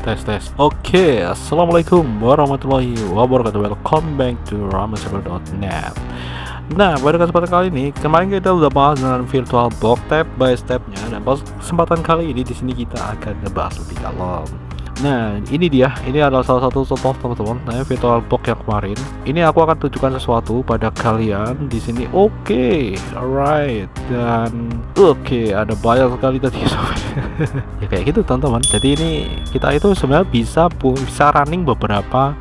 Tes. Oke, assalamualaikum warahmatullahi wabarakatuh. Welcome back to ramaserver.net. Nah, pada kesempatan kali ini, kemarin kita udah bahas dengan virtual box step by stepnya, dan kesempatan kali ini di sini kita akan ngebahas lebih dalam. Nah, ini adalah salah satu contoh teman-teman, virtual box yang kemarin. Ini aku akan tunjukkan sesuatu pada kalian di sini. Oke, alright, dan oke, ada banyak sekali tadi ya kayak gitu teman-teman. Jadi ini kita itu sebenarnya bisa running beberapa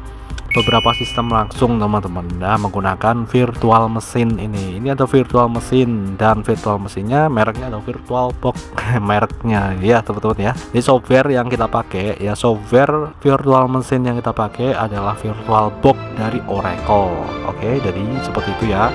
sistem langsung teman-teman. Nah, menggunakan virtual mesin ini ada virtual mesin, dan virtual mesinnya mereknya ada virtual box mereknya ya teman-teman ya. Ini software yang kita pakai ya, software virtual mesin yang kita pakai adalah virtual box dari Oracle. Oke, jadi seperti itu ya.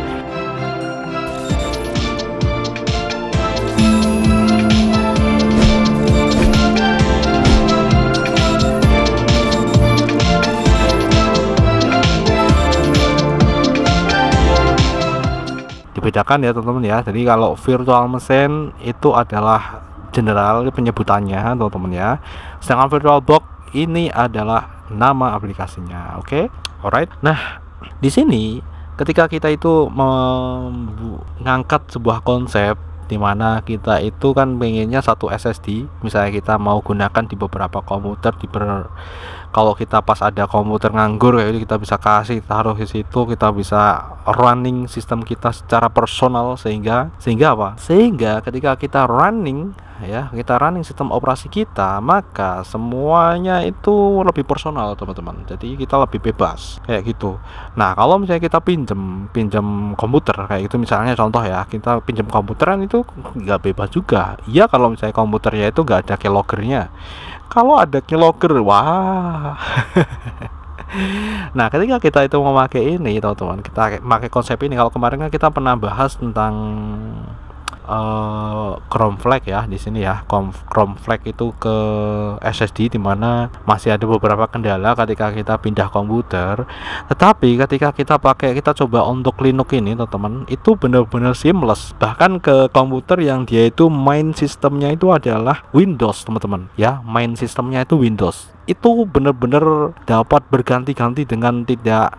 Bedakan ya teman-teman ya. Jadi kalau virtual mesin itu adalah general penyebutannya teman-teman ya, sedangkan virtual box ini adalah nama aplikasinya. Oke, alright. Nah, di sini ketika kita itu mengangkat sebuah konsep dimana kita itu kan pengennya satu SSD, misalnya kita mau gunakan di beberapa komputer kalau kita pas ada komputer nganggur kayak gitu, kita bisa taruh di situ, kita bisa running sistem kita secara personal, sehingga apa? Sehingga ketika kita running sistem operasi kita, maka semuanya itu lebih personal teman-teman. Jadi kita lebih bebas kayak gitu. Nah, kalau misalnya kita pinjam komputer kayak gitu, misalnya contoh ya, kita pinjam komputeran itu nggak bebas juga. Iya, kalau misalnya komputernya itu nggak ada keyloggernya. Kalau ada keylogger, wah. Nah, ketika kita itu memakai ini teman-teman, kita pakai konsep ini. Kalau kemarin kan kita pernah bahas tentang Chrome Flag ya di sini ya. Chrome Flag itu ke SSD, dimana masih ada beberapa kendala ketika kita pindah komputer. Tetapi ketika kita coba untuk Linux ini teman-teman, itu benar-benar seamless. Bahkan ke komputer yang dia itu main sistemnya itu adalah Windows teman-teman ya, main sistemnya itu Windows, itu benar-benar dapat berganti-ganti dengan tidak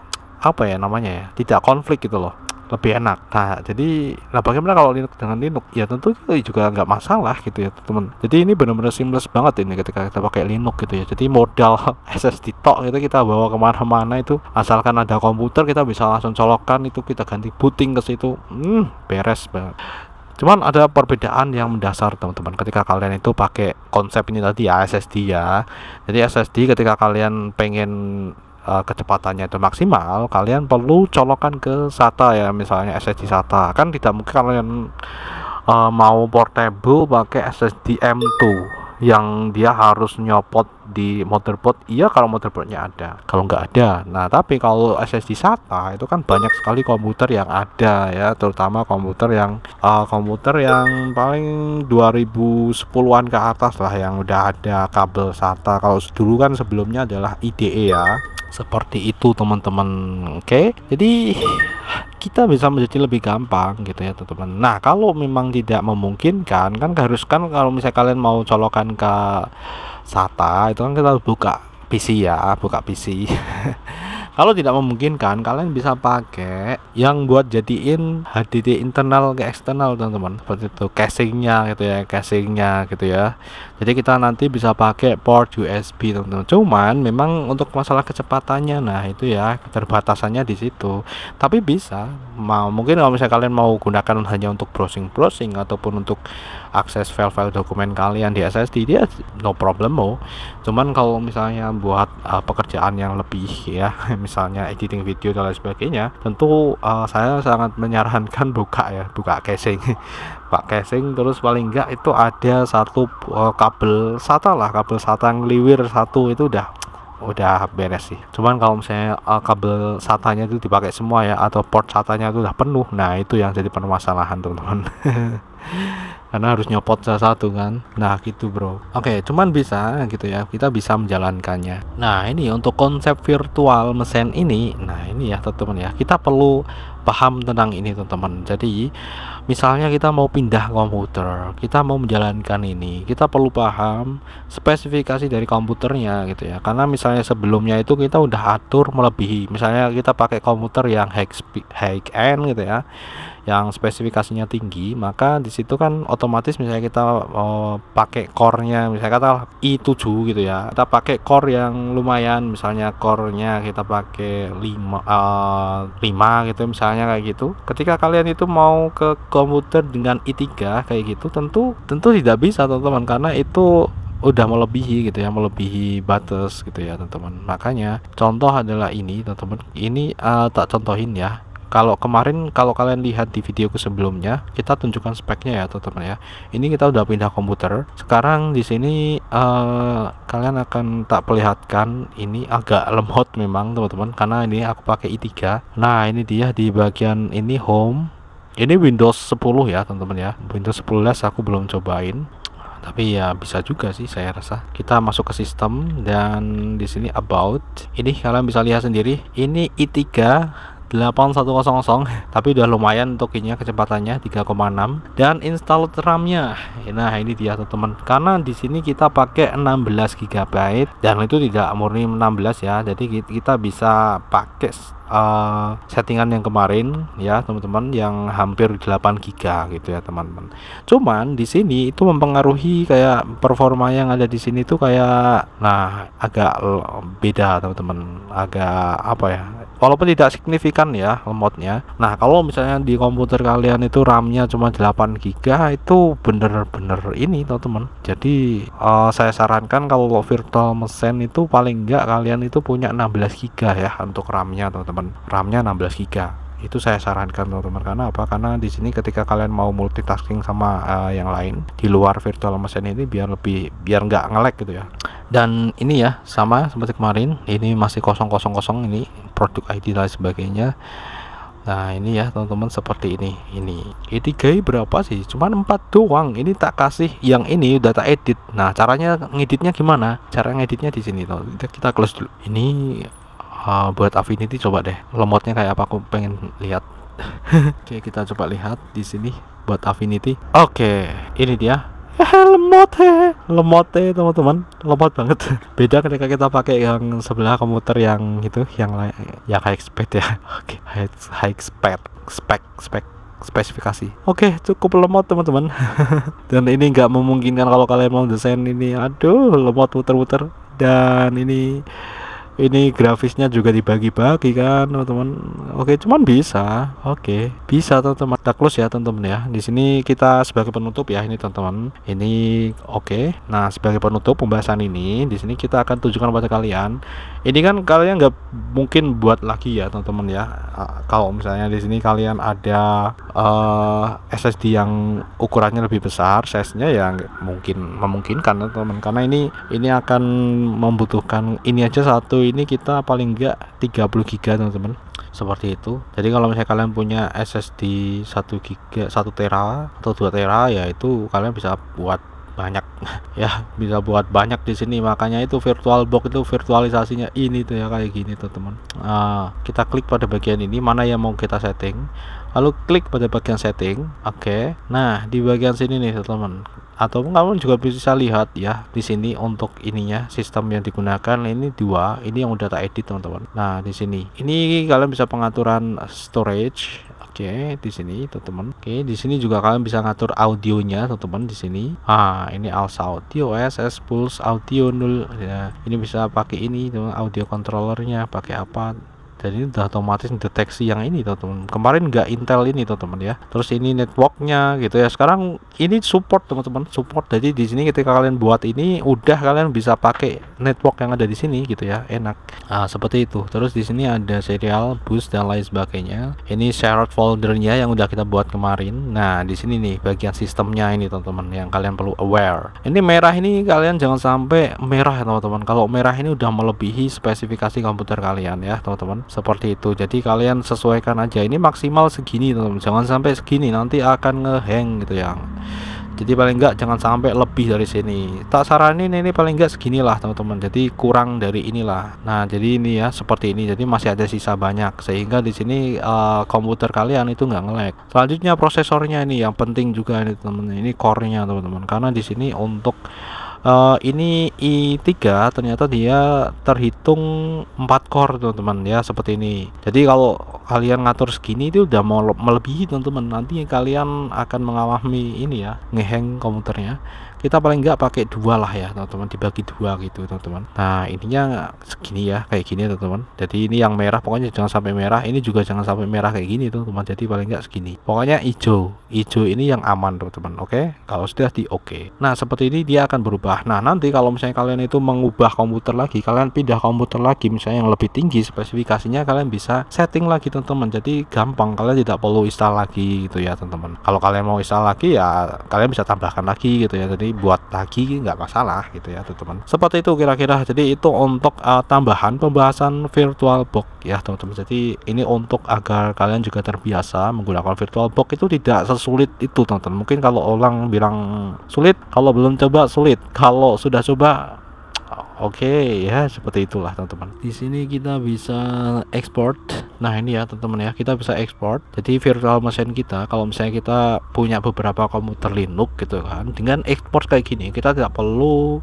tidak konflik gitu loh, lebih enak. Nah, jadi bagaimana kalau Linux dengan Linux? Ya tentu juga nggak masalah gitu ya teman. Jadi ini benar-benar seamless banget ini ketika kita pakai Linux gitu ya. Jadi modal SSD tok itu kita bawa kemana-mana, itu asalkan ada komputer kita bisa langsung colokkan, itu kita ganti booting ke situ, beres banget. Cuman ada perbedaan yang mendasar teman-teman ketika kalian itu pakai konsep ini tadi ya, SSD ya. Jadi SSD ketika kalian pengen kecepatannya itu maksimal, kalian perlu colokan ke SATA ya, misalnya SSD SATA. Kan tidak mungkin kalian mau portable pakai SSD M2 yang dia harus nyopot di motherboard. Iya, kalau motherboardnya ada, kalau nggak ada. Nah, tapi kalau SSD SATA itu kan banyak sekali komputer yang ada ya, terutama komputer yang paling 2010-an ke atas lah yang udah ada kabel SATA. Kalau dulu kan sebelumnya adalah IDE ya. Seperti itu teman-teman. Oke, jadi kita bisa menjadi lebih gampang gitu ya teman-teman. Nah, kalau memang tidak memungkinkan, kan haruskan kalau misalnya kalian mau colokan ke SATA itu kan kita buka PC ya, buka PC. Kalau tidak memungkinkan, kalian bisa pakai yang buat jadiin HDD internal ke eksternal teman-teman, seperti itu casingnya gitu ya. Jadi kita nanti bisa pakai port USB teman-teman. Cuman memang untuk masalah kecepatannya, nah itu ya keterbatasannya di situ. Tapi bisa, mungkin kalau misalnya kalian mau gunakan hanya untuk browsing ataupun untuk akses file-file dokumen kalian di SSD, dia no problem. Cuman kalau misalnya buat pekerjaan yang lebih ya, misalnya editing video dan lain sebagainya, tentu saya sangat menyarankan buka casing. Pak casing, terus paling enggak itu ada satu kabel SATA yang ngeliwir satu, itu udah beres sih. Cuman kalau misalnya kabel SATA-nya itu dipakai semua ya, atau port SATA-nya itu udah penuh, nah itu yang jadi permasalahan teman-teman. Karena harus nyopot salah satu kan. Nah gitu bro. Oke, cuman bisa gitu ya, kita bisa menjalankannya. Nah, ini untuk konsep virtual mesin ini, nah ini ya teman-teman ya, kita perlu paham tentang ini teman-teman. Jadi misalnya kita mau pindah komputer, kita mau menjalankan ini, kita perlu paham spesifikasi dari komputernya gitu ya. Karena misalnya sebelumnya itu kita udah atur melebihi, misalnya kita pakai komputer yang high end gitu ya, yang spesifikasinya tinggi, maka di situ kan otomatis misalnya kita pakai core-nya misalnya kata i7 gitu ya, kita pakai core yang lumayan, misalnya core-nya kita pakai 5 gitu misalnya kayak gitu. Ketika kalian itu mau ke komputer dengan i3 kayak gitu, tentu tidak bisa teman-teman, karena itu udah melebihi gitu ya, melebihi batas gitu ya teman-teman. Makanya contoh adalah ini teman-teman, ini tak contohin ya. Kalau kemarin, kalau kalian lihat di videoku sebelumnya, kita tunjukkan speknya ya teman-teman ya. Ini kita udah pindah komputer. Sekarang di sini kalian akan tak perlihatkan, ini agak lemot memang teman-teman, karena ini aku pakai i3. Nah ini dia di bagian ini home. Ini Windows 10 ya teman-teman ya. Windows 11 aku belum cobain, tapi ya bisa juga sih saya rasa. Kita masuk ke sistem dan di sini about. Ini kalian bisa lihat sendiri. Ini i3 8100, tapi udah lumayan untuk ininya, kecepatannya 3,6, dan install RAM-nya. Nah ini dia teman-teman, karena di sini kita pakai 16 GB dan itu tidak murni 16 ya, jadi kita bisa pakai settingan yang kemarin ya teman-teman, yang hampir 8 GB gitu ya teman-teman. Cuman di sini itu mempengaruhi kayak performa yang ada di sini tuh kayak, nah agak beda teman-teman, agak apa ya, walaupun tidak signifikan ya lemotnya. Nah kalau misalnya di komputer kalian itu RAM-nya cuma 8 GB, itu bener-bener ini teman-teman. Jadi saya sarankan kalau virtual machine itu paling enggak kalian itu punya 16 GB ya untuk RAM-nya teman-teman. RAM-nya 16 GB. Itu saya sarankan teman-teman. Karena apa? Karena di sini ketika kalian mau multitasking sama yang lain di luar virtual machine ini, biar nggak nge-lag gitu ya. Dan ini ya sama seperti kemarin, ini masih 000, ini produk ID dan sebagainya. Nah ini ya teman-teman, seperti ini. Ini i3 berapa sih? Cuman 4 doang. Ini tak kasih yang ini udah tak edit. Nah caranya ngeditnya gimana? Cara ngeditnya di sini tuh. Kita close dulu. Ini buat Affinity, coba deh lemotnya kayak apa, aku pengen lihat. Oke, kita coba lihat di sini buat Affinity. Oke, ini dia. Lemot teman-teman, lemot banget. Beda ketika kita pakai yang sebelah komputer yang itu, yang high spec ya. Oke, high spec spesifikasi. Oke, cukup lemot teman-teman. Dan ini nggak memungkinkan kalau kalian mau desain ini, aduh lemot muter-muter. Dan ini grafisnya juga dibagi-bagi kan teman-teman. Oke, cuman bisa. Oke, bisa teman-teman. Kita close ya teman-teman ya. Di sini kita sebagai penutup ya ini teman-teman. Ini oke. Nah, sebagai penutup pembahasan ini, di sini kita akan tunjukkan pada kalian. Ini kan kalian nggak mungkin buat lagi ya teman-teman ya. Kalau misalnya di sini kalian ada SSD yang ukurannya lebih besar, size-nya ya memungkinkan teman-teman. Karena ini akan membutuhkan ini aja satu, ini kita paling enggak 30 GB teman-teman, seperti itu. Jadi kalau misalnya kalian punya SSD 1 GB, 1 tera atau 2 tera ya, itu kalian bisa buat banyak ya, bisa buat banyak di sini. Makanya itu VirtualBox itu virtualisasinya ini tuh ya kayak gini tuh teman. Kita klik pada bagian ini mana yang mau kita setting, lalu klik pada bagian setting. Oke. Nah di bagian sini nih teman, atau kamu juga bisa lihat ya di sini untuk ininya, sistem yang digunakan ini 2, ini yang udah tak edit teman-teman. Nah di sini ini kalian bisa pengaturan storage. Oke, di sini teman-teman. Oke, di sini juga kalian bisa ngatur audionya teman-teman di sini. Ini ALSA audio, OSS pulse audio 0 ya. Ini bisa pakai ini teman, audio controllernya pakai apa. Dan ini udah otomatis deteksi yang ini teman-teman. Kemarin nggak Intel ini teman-teman ya. Terus ini networknya gitu ya. Sekarang ini support teman-teman, support. Jadi di sini ketika kalian buat ini udah kalian bisa pakai network yang ada di sini gitu ya, enak. Seperti itu. Terus di sini ada serial, bus dan lain sebagainya. Ini shared foldernya yang udah kita buat kemarin. Nah di sini nih bagian sistemnya ini teman-teman yang kalian perlu aware. Ini merah ini kalian jangan sampai merah ya teman-teman. Kalau merah ini udah melebihi spesifikasi komputer kalian ya teman-teman. Seperti itu. Jadi kalian sesuaikan aja, ini maksimal segini teman-teman, jangan sampai segini nanti akan ngehang gitu ya. Jadi paling enggak jangan sampai lebih dari sini. Tak saranin ini paling enggak seginilah teman-teman. Jadi kurang dari inilah. Nah, jadi ini ya seperti ini. Jadi masih ada sisa banyak sehingga di sini komputer kalian itu nggak nge-lag. Selanjutnya prosesornya ini yang penting juga ini teman-teman. Ini core-nya teman-teman. Karena di sini untuk ini i3 ternyata dia terhitung 4 core teman-teman ya, seperti ini. Jadi kalau kalian ngatur segini itu udah mau melebihi teman-teman, nanti kalian akan mengalami ini ya, ngehang komputernya. Kita paling nggak pakai 2 lah ya teman-teman, dibagi 2 gitu teman-teman. Nah ininya segini ya, kayak gini teman-teman. Jadi ini yang merah pokoknya jangan sampai merah, ini juga jangan sampai merah kayak gini teman-teman. Jadi paling nggak segini, pokoknya hijau ini yang aman teman-teman. Oke, kalau sudah di oke. Nah seperti ini dia akan berubah. Nah nanti kalau misalnya kalian itu mengubah komputer lagi, kalian pindah komputer lagi misalnya yang lebih tinggi spesifikasinya, kalian bisa setting lagi teman-teman. Jadi gampang, kalian tidak perlu install lagi gitu ya teman-teman. Kalau kalian mau install lagi ya kalian bisa tambahkan lagi gitu ya, jadi buat lagi nggak masalah gitu ya teman-teman. Seperti itu kira-kira. Jadi itu untuk tambahan pembahasan VirtualBox ya teman-teman. Jadi ini untuk agar kalian juga terbiasa menggunakan VirtualBox itu tidak sesulit itu teman-teman. Mungkin kalau orang bilang sulit, kalau belum coba sulit, kalau sudah coba oke ya, seperti itulah teman-teman. Di sini kita bisa export. Nah ini ya teman-teman ya, kita bisa export. Jadi virtual machine kita, kalau misalnya kita punya beberapa komputer Linux gitu kan, dengan export kayak gini kita tidak perlu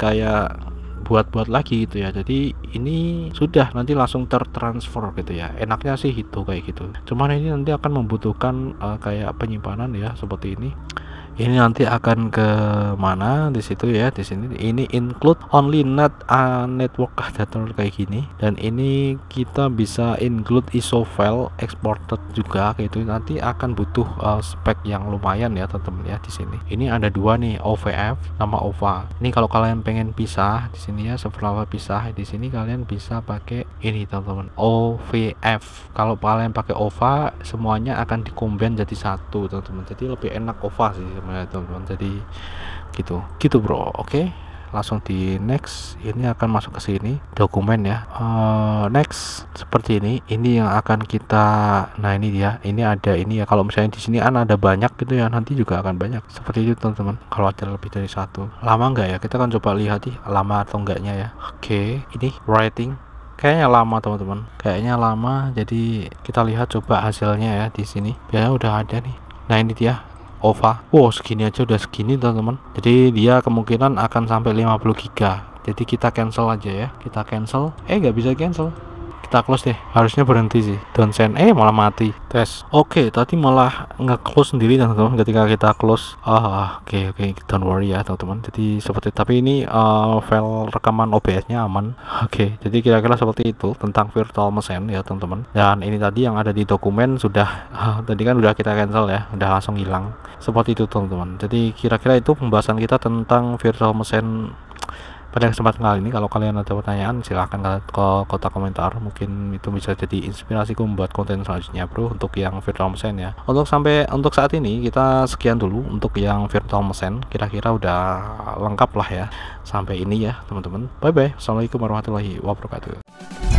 kayak buat-buat lagi gitu ya. Jadi ini sudah nanti langsung tertransfer gitu ya. Enaknya sih itu kayak gitu. Cuman ini nanti akan membutuhkan kayak penyimpanan ya seperti ini. Ini nanti akan ke mana di situ ya, di sini ini include only net network data kayak gini, dan ini kita bisa include ISO file exported juga kayak itu. Nanti akan butuh spek yang lumayan ya teman-teman ya. Di sini ini ada 2 nih, OVF sama OVA. Ini kalau kalian pengen pisah di sini ya, seberapa pisah di sini kalian bisa pakai ini teman-teman, OVF. Kalau kalian pakai OVA semuanya akan dikombin jadi satu teman-teman. Jadi lebih enak OVA sih teman-teman. Jadi gitu bro. Oke, langsung di next. Ini akan masuk ke sini dokumen ya. Next seperti ini yang akan kita, nah ini dia, ini ada ini ya. Kalau misalnya di sini ada banyak gitu ya, nanti juga akan banyak seperti itu teman-teman. Kalau ada lebih dari satu, lama enggak ya, kita akan coba lihat nih lama atau enggaknya ya. Oke, ini writing kayaknya lama teman-teman, kayaknya lama. Jadi kita lihat coba hasilnya ya di sini. Biasanya udah ada nih. Nah ini dia OVA. Wow, segini aja udah segini teman-teman. Jadi dia kemungkinan akan sampai 50 giga. Jadi kita cancel aja ya. Kita cancel. Nggak bisa cancel. Kita close deh. Harusnya berhenti sih. Don't send. Malah mati. Tes. Oke, tadi malah nge-close sendiri teman-teman ketika kita close. Oke. Don't worry ya teman-teman. Jadi seperti, tapi ini file rekaman OBS-nya aman. Oke, jadi kira-kira seperti itu tentang virtual machine ya teman-teman. Dan ini tadi yang ada di dokumen sudah tadi kan udah kita cancel ya, udah langsung hilang. Seperti itu teman-teman. Jadi kira-kira itu pembahasan kita tentang virtual machine pada kesempatan kali ini. Kalau kalian ada pertanyaan silahkan ke kotak komentar, mungkin itu bisa jadi inspirasiku membuat konten selanjutnya bro, untuk yang virtual machine ya. Untuk saat ini kita sekian dulu untuk yang virtual machine, kira-kira udah lengkap lah ya sampai ini ya teman-teman. Bye bye, assalamualaikum warahmatullahi wabarakatuh.